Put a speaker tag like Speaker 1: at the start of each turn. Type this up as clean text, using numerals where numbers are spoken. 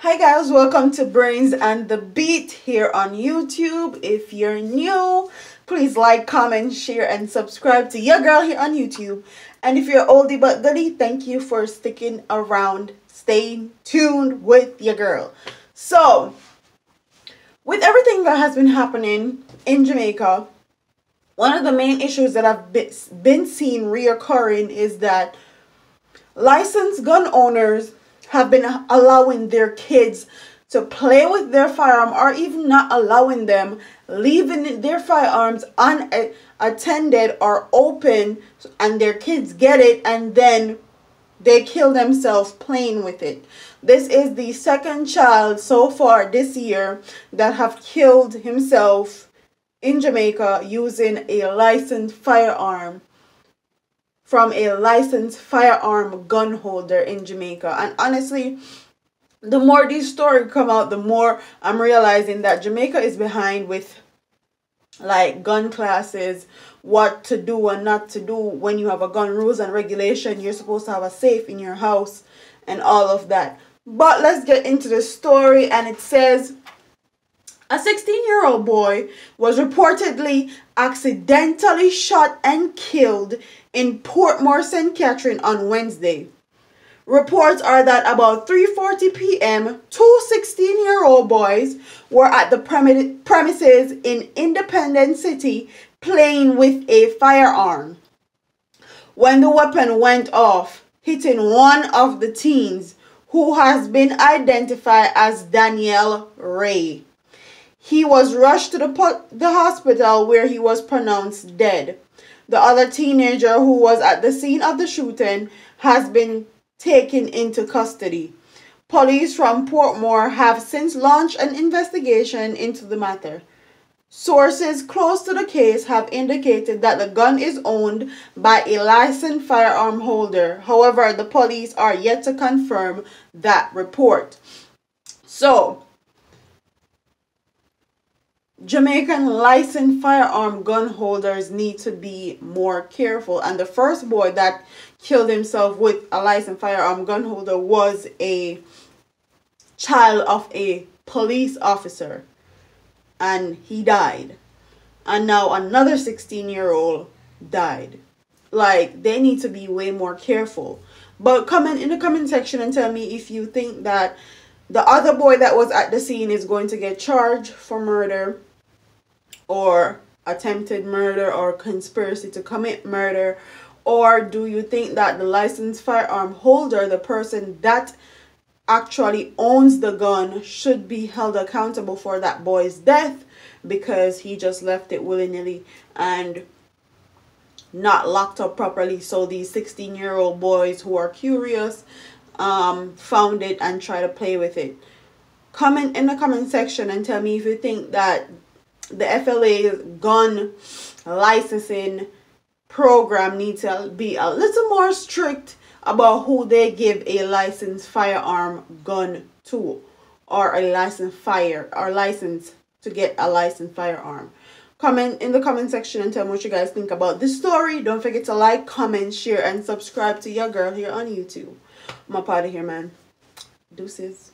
Speaker 1: Hi guys, welcome to Brains and the Beat here on YouTube. If you're new, please like, comment, share, and subscribe to your girl here on YouTube. And if you're oldie but goodie, thank you for sticking around, staying tuned with your girl. So, with everything that has been happening in Jamaica, one of the main issues that I've been seeing reoccurring is that licensed gun owners have been allowing their kids to play with their firearm, or even not allowing them, leaving their firearms unattended or open, and their kids get it and then they kill themselves playing with it. This is the second child so far this year that have killed himself in Jamaica using a licensed firearm from a licensed firearm gun holder in Jamaica. And honestly, the more these stories come out, the more I'm realizing that Jamaica is behind with like gun classes, what to do and not to do when you have a gun, rules and regulation. You're supposed to have a safe in your house and all of that. But let's get into the story. And it says, a 16-year-old boy was reportedly accidentally shot and killed in Portmore, St. Catherine on Wednesday. Reports are that about 3:40 p.m., two 16-year-old boys were at the premises in Independence City playing with a firearm when the weapon went off, hitting one of the teens, who has been identified as Daniel Ray. He was rushed to the hospital where he was pronounced dead. The other teenager who was at the scene of the shooting has been taken into custody. Police from Portmore have since launched an investigation into the matter. Sources close to the case have indicated that the gun is owned by a licensed firearm holder. However, the police are yet to confirm that report. So, Jamaican licensed firearm gun holders need to be more careful. And the first boy that killed himself with a licensed firearm gun holder was a child of a police officer, and he died. And now another 16-year-old died. Like, they need to be way more careful. But comment in the comment section and tell me if you think that the other boy that was at the scene is going to get charged for murder, or attempted murder, or conspiracy to commit murder. Or do you think that the licensed firearm holder, the person that actually owns the gun, should be held accountable for that boy's death because he just left it willy-nilly and not locked up properly? So these 16-year-old boys who are curious found it and try to play with it. Comment in the comment section and tell me if you think that the FLA's gun licensing program needs to be a little more strict about who they give a licensed firearm gun to, or a licensed license to get a licensed firearm. Comment in the comment section and tell me what you guys think about this story. Don't forget to like, comment, share, and subscribe to your girl here on YouTube. I'm up out of here, man. Deuces.